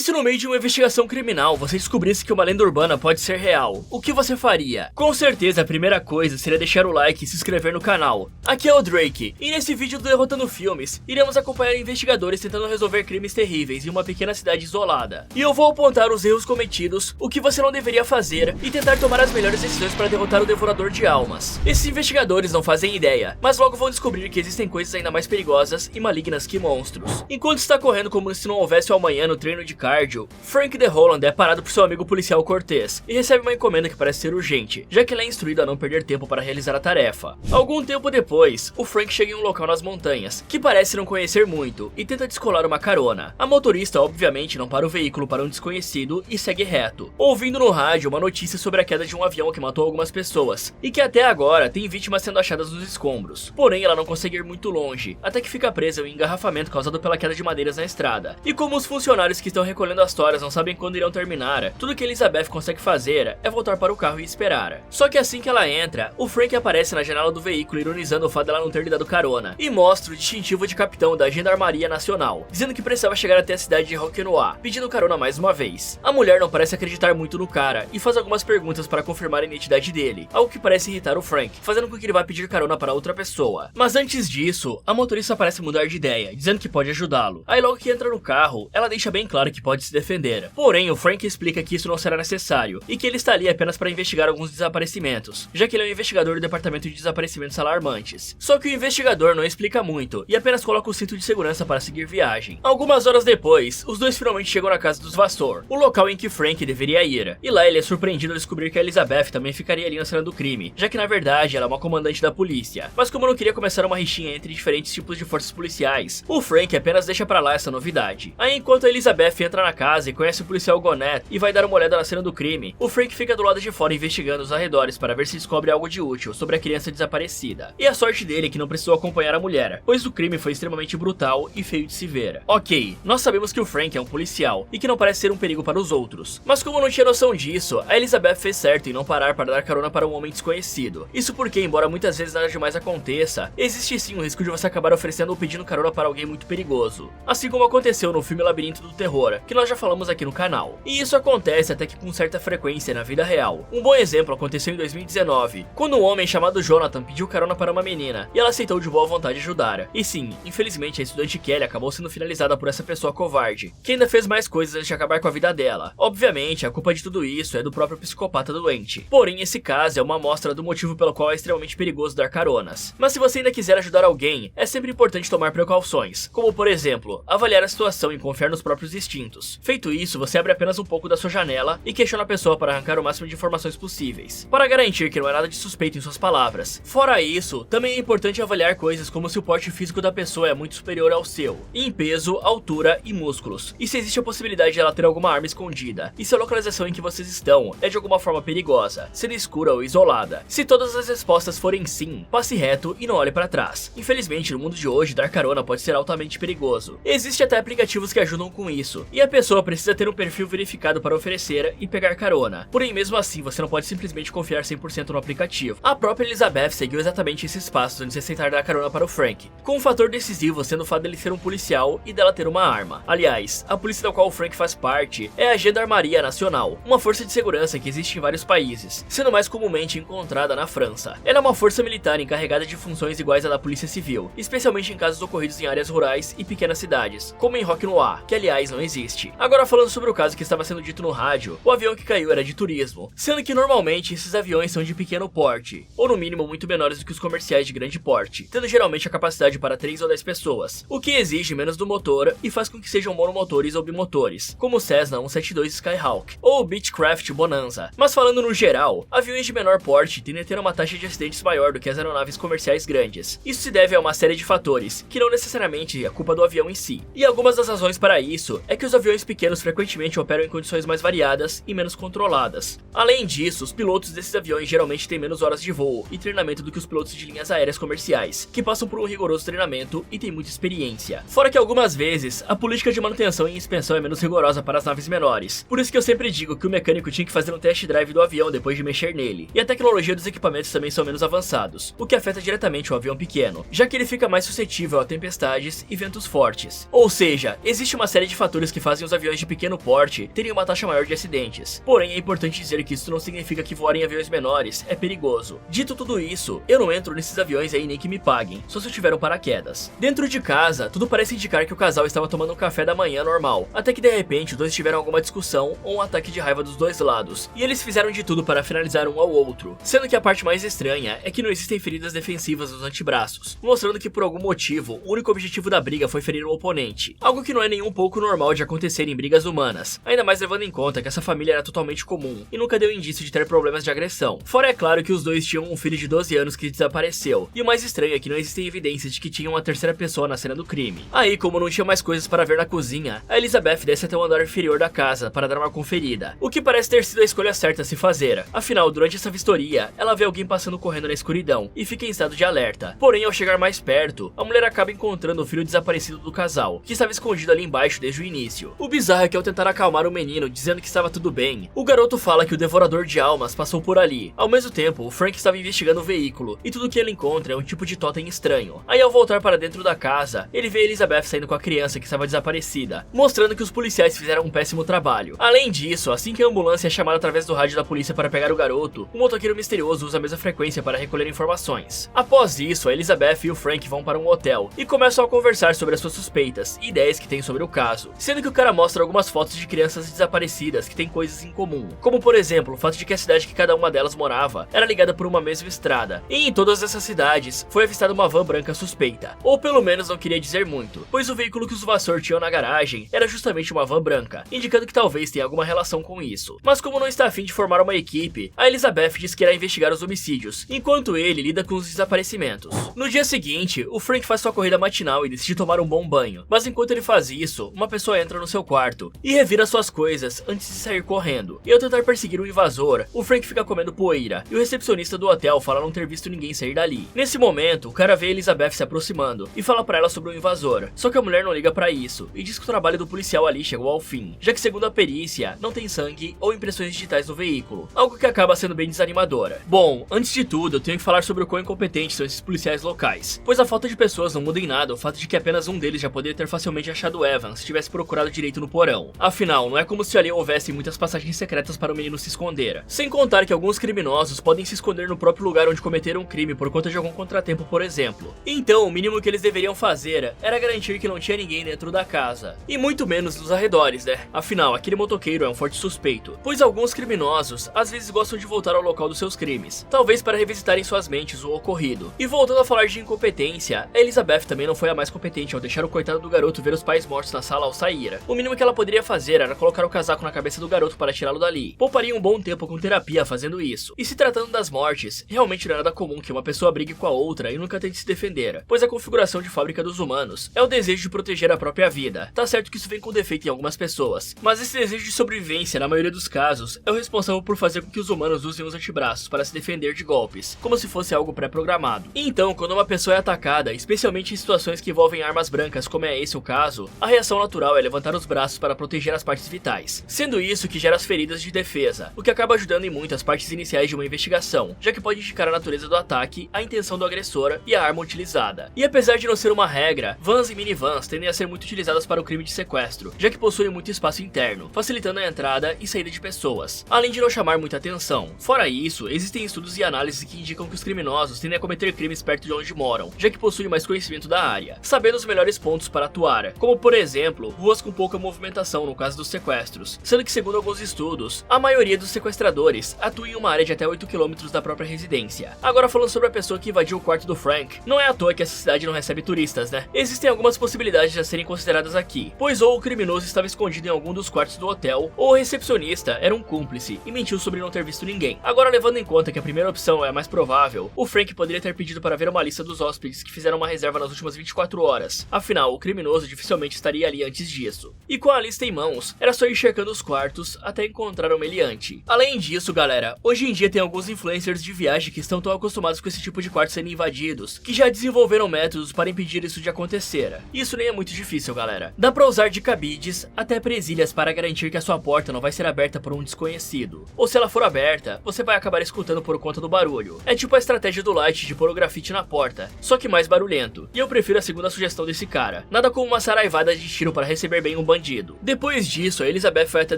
se no meio de uma investigação criminal você descobrisse que uma lenda urbana pode ser real, o que você faria? Com certeza a primeira coisa seria deixar o like e se inscrever no canal. Aqui é o Drake, e nesse vídeo do Derrotando Filmes, iremos acompanhar investigadores tentando resolver crimes terríveis em uma pequena cidade isolada. E eu vou apontar os erros cometidos, o que você não deveria fazer e tentar tomar as melhores decisões para derrotar o Devorador de Almas. Esses investigadores não fazem ideia, mas logo vão descobrir que existem coisas ainda mais perigosas e malignas que monstros. Enquanto está correndo como se não houvesse o amanhã no treino de cardio, Frank de Holland é parado por seu amigo policial Cortez e recebe uma encomenda que parece ser urgente, já que ele é instruído a não perder tempo para realizar a tarefa. Algum tempo depois, o Frank chega em um local nas montanhas, que parece não conhecer muito, e tenta descolar uma carona. A motorista obviamente não para o veículo para um desconhecido e segue reto, ouvindo no rádio uma notícia sobre a queda de um avião que matou algumas pessoas, e que até agora tem vítimas sendo achadas nos escombros. Porém, ela não consegue ir muito longe, até que fica presa em um engarrafamento causado pela queda de madeiras na estrada. E como os funcionários que estão recolhendo as toras não sabem quando irão terminar, tudo que Elizabeth consegue fazer é voltar para o carro e esperar. Só que assim que ela entra, o Frank aparece na janela do veículo ironizando o fato dela não ter lhe dado carona, e mostra o distintivo de capitão da Gendarmeria Nacional, dizendo que precisava chegar até a cidade de Roquenoir, pedindo carona mais uma vez. A mulher não parece acreditar muito no cara, e faz algumas perguntas para confirmar a identidade dele, algo que parece irritar o Frank, fazendo com que ele vá pedir carona para outra pessoa. Mas antes disso, a motorista parece mudar de ideia, dizendo que pode ajudá-lo. Aí logo que entra no carro, ela deixa bem claro que pode se defender. Porém, o Frank explica que isso não será necessário, e que ele está ali apenas para investigar alguns desaparecimentos, já que ele é um investigador do departamento de desaparecimentos alarmantes. Só que o investigador não explica muito, e apenas coloca o cinto de segurança para seguir viagem. Algumas horas depois, os dois finalmente chegam na casa dos Vassor, o local em que Frank deveria ir. E lá ele é surpreendido ao descobrir que a Elizabeth também ficaria ali na cena do crime, já que na verdade ela é uma comandante da polícia. Mas como não queria começar uma rixinha entre diferentes tipos de forças policiais, o Frank apenas deixa pra lá essa novidade. Aí enquanto a Elizabeth entra na casa e conhece o policial Gonet e vai dar uma olhada na cena do crime, o Frank fica do lado de fora investigando os arredores para ver se descobre algo de útil sobre a criança desaparecida. E a sorte dele é que não precisou acompanhar a mulher, pois o crime foi extremamente brutal e feio de se ver. Ok, nós sabemos que o Frank é um policial e que não parece ser um perigo para os outros, mas como não tinha noção disso, a Elizabeth fez certo em não parar para dar carona para um homem desconhecido. Isso porque, embora muitas vezes nada demais aconteça, existe sim o risco de você acabar oferecendo ou pedindo carona para alguém muito perigoso, assim como aconteceu no filme Labirinto do Terror, que nós já falamos aqui no canal. E isso acontece até que com certa frequência na vida real. Um bom exemplo aconteceu em 2019, quando um homem chamado Jonathan pediu carona para uma menina, e ela aceitou de boa vontade ajudar. E sim, infelizmente a estudante Kelly acabou sendo finalizada por essa pessoa covarde, que ainda fez mais coisas antes de acabar com a vida dela. Obviamente, a culpa de tudo isso é do próprio psicopata doente. Porém, esse caso é uma amostra do motivo pelo qual é extremamente perigoso dar caronas. Mas se você ainda quiser ajudar alguém, é sempre importante tomar precauções, como por exemplo, avaliar a situação e confiar nos próprios instintos. Feito isso, você abre apenas um pouco da sua janela e questiona a pessoa para arrancar o máximo de informações possíveis, para garantir que não há nada de suspeito em suas palavras. Fora isso, também é importante avaliar coisas como se o porte físico da pessoa é muito superior ao seu, em peso, altura e músculos, e se existe a possibilidade de ela ter alguma arma escondida, e se a localização em que vocês estão é de alguma forma perigosa, sendo escura ou isolada. Se todas as respostas forem sim, passe reto e não olhe para trás. Infelizmente, no mundo de hoje, dar carona pode ser altamente perigoso. Existem até aplicativos que ajudam com isso, e a pessoa precisa ter um perfil verificado para oferecer e pegar carona. Porém, mesmo assim, você não pode simplesmente confiar 100% no aplicativo. A própria Elizabeth seguiu exatamente esses passos antes de aceitar dar carona para o Frank, com um fator decisivo sendo o fato dele ser um policial e dela ter uma arma. Aliás, a polícia da qual o Frank faz parte é a Gendarmeria Nacional, uma força de segurança que existe em vários países, sendo mais comumente encontrada na França. Ela é uma força militar encarregada de funções iguais à da polícia civil, especialmente em casos ocorridos em áreas rurais e pequenas cidades, como em Roquenoir, que aliás não existe. Agora falando sobre o caso que estava sendo dito no rádio, o avião que caiu era de turismo, sendo que normalmente esses aviões são de pequeno porte, ou no mínimo muito menores do que os comerciais de grande porte, tendo geralmente a capacidade para 3 ou 10 pessoas, o que exige menos do motor e faz com que sejam monomotores ou bimotores, como o Cessna 172 Skyhawk, ou o Beechcraft Bonanza. Mas falando no geral, aviões de menor porte tendem a ter uma taxa de acidentes maior do que as aeronaves comerciais grandes. Isso se deve a uma série de fatores, que não necessariamente é a culpa do avião em si. E algumas das razões para isso é que os aviões pequenos frequentemente operam em condições mais variadas e menos controladas. Além disso, os pilotos desses aviões geralmente têm menos horas de voo e treinamento do que os pilotos de linhas aéreas comerciais, que passam por um rigoroso treinamento e têm muita experiência. Fora que algumas vezes, a política de manutenção e inspeção é menos rigorosa para as naves menores. Por isso que eu sempre digo que o mecânico tinha que fazer um test drive do avião depois de mexer nele. E a tecnologia dos equipamentos também são menos avançados, o que afeta diretamente o avião pequeno, já que ele fica mais suscetível a tempestades e ventos fortes. Ou seja, existe uma série de fatores que fazem fazem os aviões de pequeno porte terem uma taxa maior de acidentes. Porém, é importante dizer que isso não significa que voar em aviões menores é perigoso. Dito tudo isso, eu não entro nesses aviões aí nem que me paguem, só se eu tiver um paraquedas. Dentro de casa, tudo parece indicar que o casal estava tomando um café da manhã normal, até que de repente os dois tiveram alguma discussão ou um ataque de raiva dos dois lados, e eles fizeram de tudo para finalizar um ao outro, sendo que a parte mais estranha é que não existem feridas defensivas nos antebraços, mostrando que por algum motivo, o único objetivo da briga foi ferir o oponente, algo que não é nem um pouco normal de acontecer em brigas humanas, ainda mais levando em conta que essa família era totalmente comum, e nunca deu indício de ter problemas de agressão. Fora é claro que os dois tinham um filho de 12 anos que desapareceu, e o mais estranho é que não existem evidências de que tinha uma terceira pessoa na cena do crime. Aí, como não tinha mais coisas para ver na cozinha, a Elizabeth desce até o andar inferior da casa para dar uma conferida, o que parece ter sido a escolha certa a se fazer. Afinal, durante essa vistoria, ela vê alguém passando correndo na escuridão e fica em estado de alerta. Porém, ao chegar mais perto, a mulher acaba encontrando o filho desaparecido do casal, que estava escondido ali embaixo desde o início. O bizarro é que ao tentar acalmar o menino, dizendo que estava tudo bem, o garoto fala que o devorador de almas passou por ali. Ao mesmo tempo, o Frank estava investigando o veículo, e tudo que ele encontra é um tipo de totem estranho. Aí, ao voltar para dentro da casa, ele vê Elizabeth saindo com a criança que estava desaparecida, mostrando que os policiais fizeram um péssimo trabalho. Além disso, assim que a ambulância é chamada através do rádio da polícia para pegar o garoto, um motoqueiro misterioso usa a mesma frequência para recolher informações. Após isso, a Elizabeth e o Frank vão para um hotel e começam a conversar sobre as suas suspeitas e ideias que tem sobre o caso, sendo que o cara mostra algumas fotos de crianças desaparecidas que têm coisas em comum, como por exemplo, o fato de que a cidade que cada uma delas morava era ligada por uma mesma estrada, e em todas essas cidades foi avistada uma van branca suspeita, ou pelo menos não queria dizer muito, pois o veículo que os Vassor tinham na garagem era justamente uma van branca, indicando que talvez tenha alguma relação com isso. Mas como não está afim de formar uma equipe, a Elizabeth diz que irá investigar os homicídios, enquanto ele lida com os desaparecimentos. No dia seguinte, o Frank faz sua corrida matinal e decide tomar um bom banho, mas enquanto ele faz isso, uma pessoa entra no seu quarto e revira suas coisas antes de sair correndo, e ao tentar perseguir o invasor, o Frank fica comendo poeira, e o recepcionista do hotel fala não ter visto ninguém sair dali. Nesse momento, o cara vê a Elizabeth se aproximando e fala pra ela sobre o invasor, só que a mulher não liga pra isso, e diz que o trabalho do policial ali chegou ao fim, já que segundo a perícia, não tem sangue ou impressões digitais no veículo, algo que acaba sendo bem desanimadora. Bom, antes de tudo, eu tenho que falar sobre o quão incompetentes são esses policiais locais, pois a falta de pessoas não muda em nada o fato de que apenas um deles já poderia ter facilmente achado Evan se tivesse procurado direito no porão. Afinal, não é como se ali houvessem muitas passagens secretas para o menino se esconder, sem contar que alguns criminosos podem se esconder no próprio lugar onde cometeram um crime por conta de algum contratempo, por exemplo. Então, o mínimo que eles deveriam fazer era garantir que não tinha ninguém dentro da casa, e muito menos nos arredores, né? Afinal, aquele motoqueiro é um forte suspeito, pois alguns criminosos às vezes gostam de voltar ao local dos seus crimes, talvez para revisitarem suas mentes o ocorrido. E voltando a falar de incompetência, a Elizabeth também não foi a mais competente ao deixar o coitado do garoto ver os pais mortos na sala ao sair. O mínimo que ela poderia fazer era colocar o casaco na cabeça do garoto para tirá-lo dali. Pouparia um bom tempo com terapia fazendo isso. E se tratando das mortes, realmente não é nada comum que uma pessoa brigue com a outra e nunca tente se defender, pois a configuração de fábrica dos humanos é o desejo de proteger a própria vida. Tá certo que isso vem com defeito em algumas pessoas, mas esse desejo de sobrevivência, na maioria dos casos, é o responsável por fazer com que os humanos usem os antebraços para se defender de golpes, como se fosse algo pré-programado. Então, quando uma pessoa é atacada, especialmente em situações que envolvem armas brancas, como é esse o caso, a reação natural é levantar os braços para proteger as partes vitais, sendo isso que gera as feridas de defesa, o que acaba ajudando em muito as partes iniciais de uma investigação, já que pode indicar a natureza do ataque, a intenção do agressor e a arma utilizada. E apesar de não ser uma regra, vans e minivans tendem a ser muito utilizadas para o crime de sequestro, já que possuem muito espaço interno, facilitando a entrada e saída de pessoas, além de não chamar muita atenção. Fora isso, existem estudos e análises que indicam que os criminosos tendem a cometer crimes perto de onde moram, já que possuem mais conhecimento da área, sabendo os melhores pontos para atuar, como por exemplo, ruas com pouca movimentação no caso dos sequestros, sendo que segundo alguns estudos, a maioria dos sequestradores atua em uma área de até 8 km da própria residência. Agora falando sobre a pessoa que invadiu o quarto do Frank, não é à toa que essa cidade não recebe turistas, né? Existem algumas possibilidades a serem consideradas aqui, pois ou o criminoso estava escondido em algum dos quartos do hotel, ou o recepcionista era um cúmplice e mentiu sobre não ter visto ninguém. Agora levando em conta que a primeira opção é a mais provável, o Frank poderia ter pedido para ver uma lista dos hóspedes que fizeram uma reserva nas últimas 24 horas, afinal o criminoso dificilmente estaria ali antes disso. E com a lista em mãos, era só ir checando os quartos até encontrar o meliante. Além disso, galera, hoje em dia tem alguns influencers de viagem que estão tão acostumados com esse tipo de quartos sendo invadidos, que já desenvolveram métodos para impedir isso de acontecer. Isso nem é muito difícil, galera. Dá pra usar de cabides até presilhas para garantir que a sua porta não vai ser aberta por um desconhecido. Ou se ela for aberta, você vai acabar escutando por conta do barulho. É tipo a estratégia do Light de pôr o grafite na porta, só que mais barulhento. E eu prefiro a segunda sugestão desse cara. Nada como uma saraivada de tiro para receber bem o nenhum bandido. Depois disso, a Elizabeth vai até a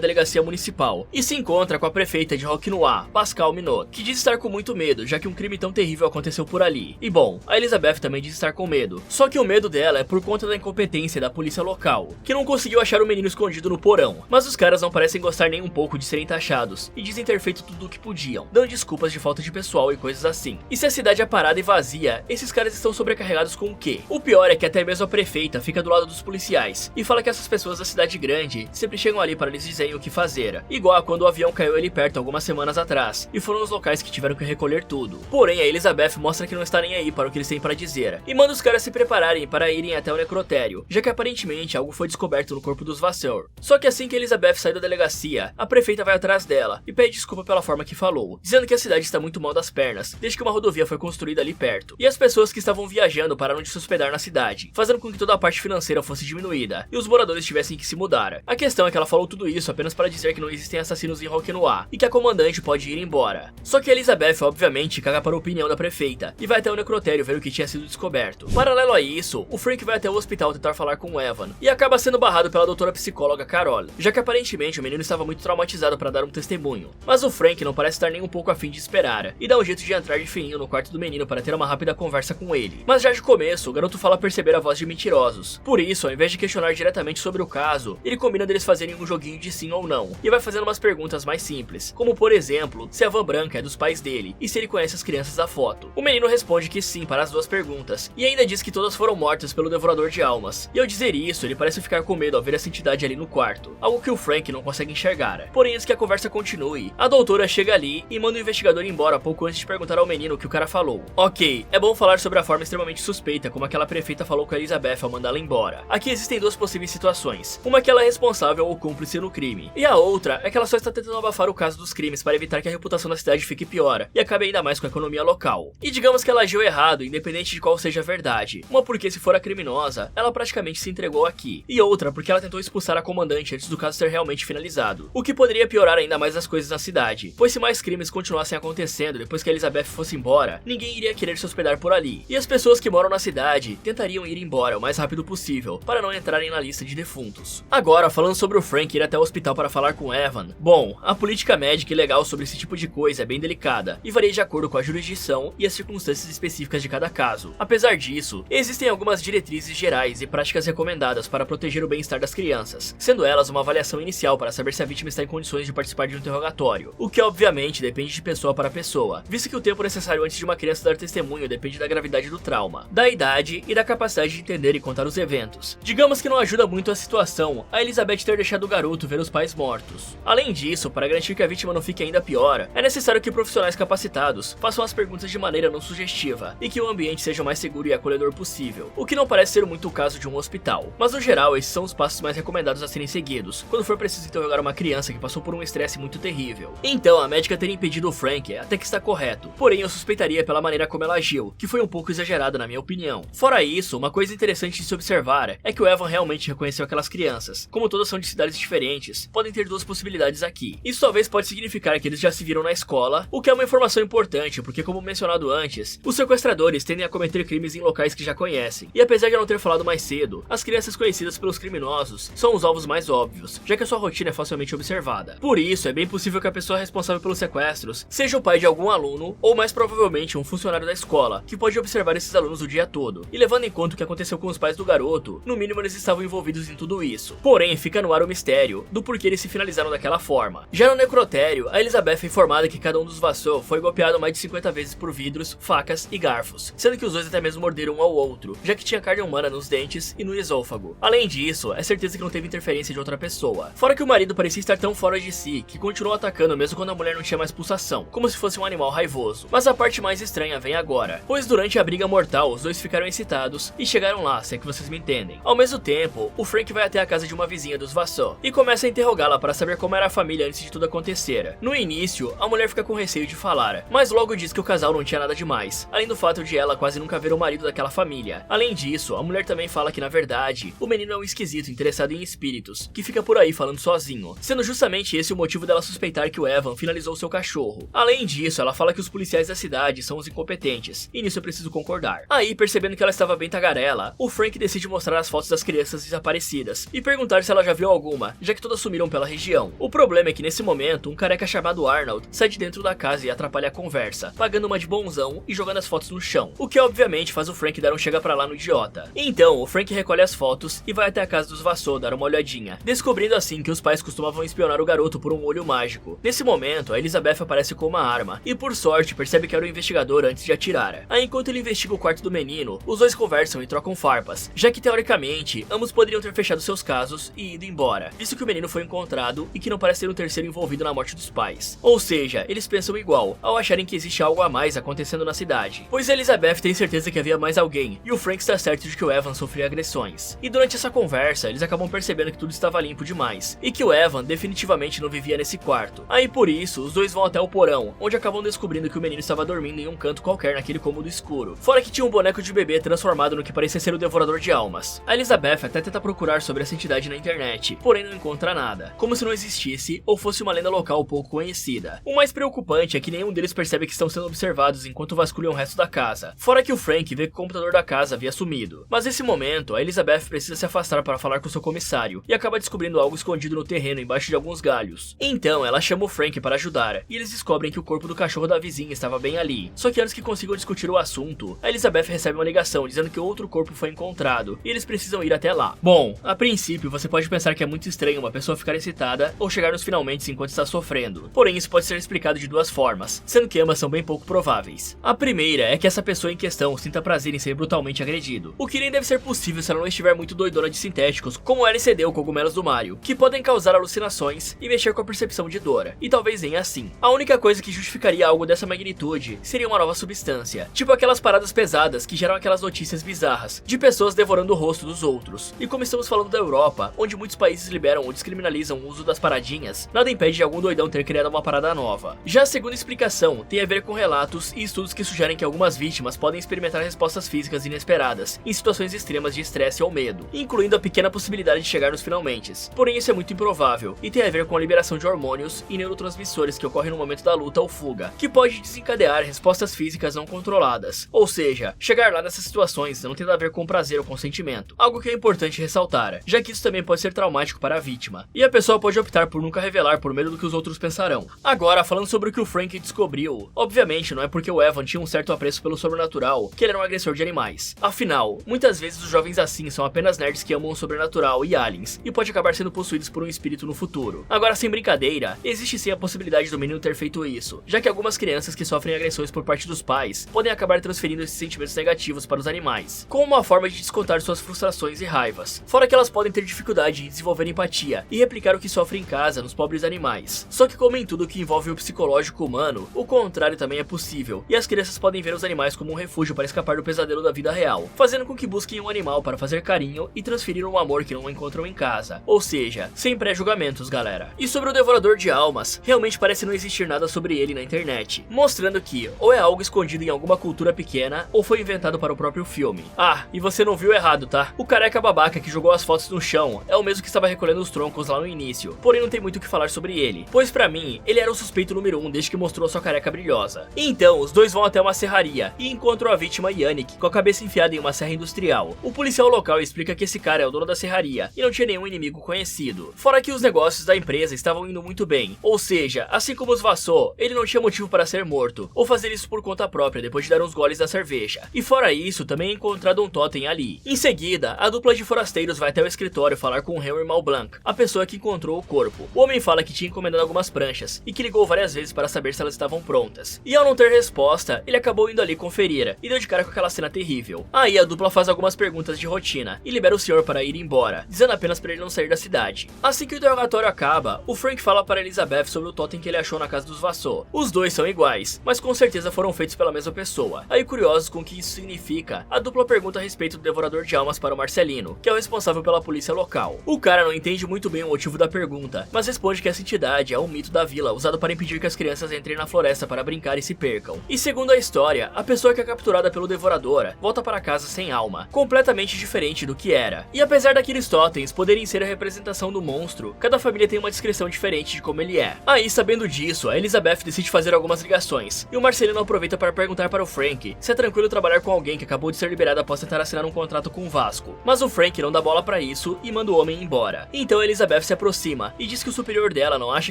delegacia municipal e se encontra com a prefeita de Roque Noir, Pascal Minot, que diz estar com muito medo, já que um crime tão terrível aconteceu por ali. E bom, a Elizabeth também diz estar com medo, só que o medo dela é por conta da incompetência da polícia local, que não conseguiu achar o menino escondido no porão. Mas os caras não parecem gostar nem um pouco de serem taxados e dizem ter feito tudo o que podiam, dando desculpas de falta de pessoal e coisas assim. E se a cidade é parada e vazia, esses caras estão sobrecarregados com o quê? O pior é que até mesmo a prefeita fica do lado dos policiais e fala que essas pessoas da cidade grande sempre chegam ali para lhes dizerem o que fazer, igual a quando o avião caiu ali perto algumas semanas atrás e foram os locais que tiveram que recolher tudo. Porém, a Elizabeth mostra que não está nem aí para o que eles têm para dizer e manda os caras se prepararem para irem até o necrotério, já que aparentemente algo foi descoberto no corpo dos Vasseur. Só que assim que Elizabeth sai da delegacia, a prefeita vai atrás dela e pede desculpa pela forma que falou, dizendo que a cidade está muito mal das pernas desde que uma rodovia foi construída ali perto, e as pessoas que estavam viajando pararam de se hospedar na cidade, fazendo com que toda a parte financeira fosse diminuída e os moradores tivessem que se mudar. A questão é que ela falou tudo isso apenas para dizer que não existem assassinos em Roque Noir e que a comandante pode ir embora. Só que Elizabeth obviamente caga para a opinião da prefeita e vai até o necrotério ver o que tinha sido descoberto. Paralelo a isso, o Frank vai até o hospital tentar falar com o Evan e acaba sendo barrado pela doutora psicóloga Carol, já que aparentemente o menino estava muito traumatizado para dar um testemunho. Mas o Frank não parece estar nem um pouco afim de esperar e dá um jeito de entrar de fininho no quarto do menino para ter uma rápida conversa com ele. Mas já de começo, o garoto fala perceber a voz de mentirosos. Por isso, ao invés de questionar diretamente sobre o caso, ele combina deles fazerem um joguinho de sim ou não e vai fazendo umas perguntas mais simples, como por exemplo, se a van branca é dos pais dele e se ele conhece as crianças da foto. O menino responde que sim para as duas perguntas e ainda diz que todas foram mortas pelo devorador de almas. E ao dizer isso, ele parece ficar com medo ao ver essa entidade ali no quarto, algo que o Frank não consegue enxergar. Porém, antes que a conversa continue, a doutora chega ali e manda o investigador embora pouco antes de perguntar ao menino o que o cara falou. Ok, é bom falar sobre a forma extremamente suspeita como aquela prefeita falou com a Elizabeth ao mandá-la embora. Aqui existem duas possíveis situações, uma é que ela é responsável ou cúmplice no crime, e a outra é que ela só está tentando abafar o caso dos crimes para evitar que a reputação da cidade fique pior e acabe ainda mais com a economia local. E digamos que ela agiu errado, independente de qual seja a verdade. Uma porque se for a criminosa, ela praticamente se entregou aqui, e outra porque ela tentou expulsar a comandante antes do caso ser realmente finalizado, o que poderia piorar ainda mais as coisas na cidade, pois se mais crimes continuassem acontecendo depois que a Elizabeth fosse embora, ninguém iria querer se hospedar por ali, e as pessoas que moram na cidade tentariam ir embora o mais rápido possível, para não entrarem na lista de defuntos. Agora, falando sobre o Frank ir até o hospital para falar com Evan, bom, a política médica e legal sobre esse tipo de coisa é bem delicada, e varia de acordo com a jurisdição e as circunstâncias específicas de cada caso. Apesar disso, existem algumas diretrizes gerais e práticas recomendadas para proteger o bem-estar das crianças, sendo elas uma avaliação inicial para saber se a vítima está em condições de participar de um interrogatório, o que obviamente depende de pessoa para pessoa, visto que o tempo necessário antes de uma criança dar testemunho depende da gravidade do trauma, da idade e da capacidade de entender e contar os eventos. Digamos que não ajuda muito a situação a Elizabeth ter deixado o garoto ver os pais mortos. Além disso, para garantir que a vítima não fique ainda pior, é necessário que profissionais capacitados façam as perguntas de maneira não sugestiva e que o ambiente seja o mais seguro e acolhedor possível, o que não parece ser muito o caso de um hospital. Mas no geral, esses são os passos mais recomendados a serem seguidos quando for preciso interrogar uma criança que passou por um estresse muito terrível. Então, a médica ter impedido o Frank até que está correto, porém eu suspeitaria pela maneira como ela agiu, que foi um pouco exagerada na minha opinião. Fora isso, uma coisa interessante de se observar é que o Evan realmente reconheceu aquelas crianças. Como todas são de cidades diferentes, podem ter duas possibilidades aqui. Isso talvez pode significar que eles já se viram na escola, o que é uma informação importante, porque como mencionado antes, os sequestradores tendem a cometer crimes em locais que já conhecem. E apesar de eu não ter falado mais cedo, as crianças conhecidas pelos criminosos são os alvos mais óbvios, já que a sua rotina é facilmente observada. Por isso, é bem possível que a pessoa responsável pelos sequestros seja o pai de algum aluno, ou mais provavelmente um funcionário da escola, que pode observar esses alunos o dia todo. E levando em conta o que aconteceu com os pais do garoto, no mínimo eles estavam envolvidos em tudo isso. Porém, fica no ar o mistério do porquê eles se finalizaram daquela forma. Já no necrotério, a Elizabeth é informada que cada um dos Vasseur foi golpeado mais de 50 vezes por vidros, facas e garfos, sendo que os dois até mesmo morderam um ao outro, já que tinha carne humana nos dentes e no esôfago. Além disso, é certeza que não teve interferência de outra pessoa. Fora que o marido parecia estar tão fora de si que continuou atacando mesmo quando a mulher não tinha mais pulsação, como se fosse um animal raivoso. Mas a parte mais estranha vem agora, pois durante a briga mortal os dois ficaram excitados e chegaram lá, se é que vocês me entendem. Ao mesmo tempo, o Frank vai até a casa de uma vizinha dos Vasseur e começa a interrogá-la para saber como era a família antes de tudo acontecer. No início, a mulher fica com receio de falar, mas logo diz que o casal não tinha nada demais, além do fato de ela quase nunca ver o marido daquela família. Além disso, a mulher também fala que na verdade, o menino é um esquisito interessado em espíritos, que fica por aí falando sozinho, sendo justamente esse o motivo dela suspeitar que o Evan finalizou seu cachorro. Além disso, ela fala que os policiais da cidade são os incompetentes, e nisso eu preciso concordar. Aí, percebendo que ela estava bem tagarela, o Frank decide mostrar as fotos das crianças desaparecidas, todas e perguntar se ela já viu alguma, já que todas sumiram pela região. O problema é que nesse momento, um careca chamado Arnold sai de dentro da casa e atrapalha a conversa, pagando uma de bonzão e jogando as fotos no chão, o que obviamente faz o Frank dar um chega pra lá no idiota. Então, o Frank recolhe as fotos e vai até a casa dos Vassaux dar uma olhadinha, descobrindo assim que os pais costumavam espionar o garoto por um olho mágico. Nesse momento, a Elizabeth aparece com uma arma e por sorte percebe que era o investigador antes de atirar. Aí enquanto ele investiga o quarto do menino, os dois conversam e trocam farpas, já que teoricamente, ambos poderiam ter fechado seus casos e ido embora, visto que o menino foi encontrado e que não parece ter um terceiro envolvido na morte dos pais. Ou seja, eles pensam igual, ao acharem que existe algo a mais acontecendo na cidade, pois a Elizabeth tem certeza que havia mais alguém, e o Frank está certo de que o Evan sofria agressões. E durante essa conversa, eles acabam percebendo que tudo estava limpo demais, e que o Evan definitivamente não vivia nesse quarto. Aí por isso, os dois vão até o porão, onde acabam descobrindo que o menino estava dormindo em um canto qualquer naquele cômodo escuro, fora que tinha um boneco de bebê transformado no que parecia ser o Devorador de Almas. A Elizabeth até tenta procurar sobre essa entidade na internet, porém não encontra nada, como se não existisse ou fosse uma lenda local pouco conhecida. O mais preocupante é que nenhum deles percebe que estão sendo observados enquanto vasculham o resto da casa, fora que o Frank vê que o computador da casa havia sumido. Mas nesse momento, a Elizabeth precisa se afastar para falar com seu comissário, e acaba descobrindo algo escondido no terreno embaixo de alguns galhos. Então ela chama o Frank para ajudar, e eles descobrem que o corpo do cachorro da vizinha estava bem ali. Só que antes que consigam discutir o assunto, a Elizabeth recebe uma ligação dizendo que outro corpo foi encontrado, e eles precisam ir até lá. Bom, a princípio você pode pensar que é muito estranho uma pessoa ficar excitada ou chegar nos finalmente enquanto está sofrendo, porém isso pode ser explicado de duas formas, sendo que ambas são bem pouco prováveis. A primeira é que essa pessoa em questão sinta prazer em ser brutalmente agredido, o que nem deve ser possível se ela não estiver muito doidona de sintéticos como o LSD ou cogumelos do Mario, que podem causar alucinações e mexer com a percepção de dor, e talvez nem assim. A única coisa que justificaria algo dessa magnitude seria uma nova substância, tipo aquelas paradas pesadas que geram aquelas notícias bizarras, de pessoas devorando o rosto dos outros. E como estamos falando da Europa, onde muitos países liberam ou descriminalizam o uso das paradinhas, nada impede de algum doidão ter criado uma parada nova. Já a segunda explicação tem a ver com relatos e estudos que sugerem que algumas vítimas podem experimentar respostas físicas inesperadas em situações extremas de estresse ou medo, incluindo a pequena possibilidade de chegar nos finalmentes. Porém isso é muito improvável e tem a ver com a liberação de hormônios e neurotransmissores que ocorrem no momento da luta ou fuga, que pode desencadear respostas físicas não controladas. Ou seja, chegar lá nessas situações não tem nada a ver com prazer ou consentimento, algo que é importante ressaltar, já que isso também pode ser traumático para a vítima, e a pessoa pode optar por nunca revelar por medo do que os outros pensarão. Agora, falando sobre o que o Frank descobriu, obviamente não é porque o Evan tinha um certo apreço pelo sobrenatural que ele era um agressor de animais. Afinal, muitas vezes os jovens assim são apenas nerds que amam o sobrenatural e aliens, e pode acabar sendo possuídos por um espírito no futuro. Agora, sem brincadeira, existe sim a possibilidade do menino ter feito isso, já que algumas crianças que sofrem agressões por parte dos pais podem acabar transferindo esses sentimentos negativos para os animais, como uma forma de descontar suas frustrações e raivas. Fora que elas podem ter dificuldade em desenvolver empatia e replicar o que sofrem em casa nos pobres animais. Só que como em tudo que envolve o psicológico humano, o contrário também é possível, e as crianças podem ver os animais como um refúgio para escapar do pesadelo da vida real, fazendo com que busquem um animal para fazer carinho e transferir um amor que não encontram em casa. Ou seja, sem pré-julgamentos, galera. E sobre o Devorador de Almas, realmente parece não existir nada sobre ele na internet, mostrando que ou é algo escondido em alguma cultura pequena, ou foi inventado para o próprio filme. Ah, e você não viu errado, tá? O careca babaca que jogou as fotos no chão é o mesmo que estava recolhendo os troncos lá no início, porém não tem muito o que falar sobre ele, pois pra mim, ele era o suspeito número 1 desde que mostrou sua careca brilhosa. Então, os dois vão até uma serraria e encontram a vítima Yannick com a cabeça enfiada em uma serra industrial. O policial local explica que esse cara é o dono da serraria e não tinha nenhum inimigo conhecido, fora que os negócios da empresa estavam indo muito bem, ou seja, assim como os Vassaux, ele não tinha motivo para ser morto, ou fazer isso por conta própria depois de dar uns goles da cerveja. E fora isso, também é encontrado um totem ali. Em seguida, a dupla de forasteiros vai até o escritório falar com Henry Malblanc, a pessoa que encontrou o corpo. O homem fala que tinha encomendado algumas pranchas e que ligou várias vezes para saber se elas estavam prontas. E ao não ter resposta, ele acabou indo ali conferir e deu de cara com aquela cena terrível. Aí a dupla faz algumas perguntas de rotina e libera o senhor para ir embora, dizendo apenas para ele não sair da cidade. Assim que o interrogatório acaba, o Frank fala para Elizabeth sobre o totem que ele achou na casa dos Vassaux. Os dois são iguais, mas com certeza foram feitos pela mesma pessoa. Aí, curiosos com o que isso significa, a dupla pergunta a respeito do Devorador de Almas para o Marcelino, que é o responsável pela polícia local. O cara não entende muito bem o motivo da pergunta, mas responde que essa entidade é um mito da vila usado para impedir que as crianças entrem na floresta para brincar e se percam. E segundo a história, a pessoa que é capturada pelo Devorador volta para casa sem alma, completamente diferente do que era. E apesar daqueles totens poderem ser a representação do monstro, cada família tem uma descrição diferente de como ele é. Aí, sabendo disso, a Elizabeth decide fazer algumas ligações, e o Marcelino aproveita para perguntar para o Frank se é tranquilo trabalhar com alguém que acabou de ser liberado após tentar assinar um contrato com o Vasco. Mas o Frank não dá bola para isso e manda o homem embora. Então Elizabeth se aproxima e diz que o superior dela não acha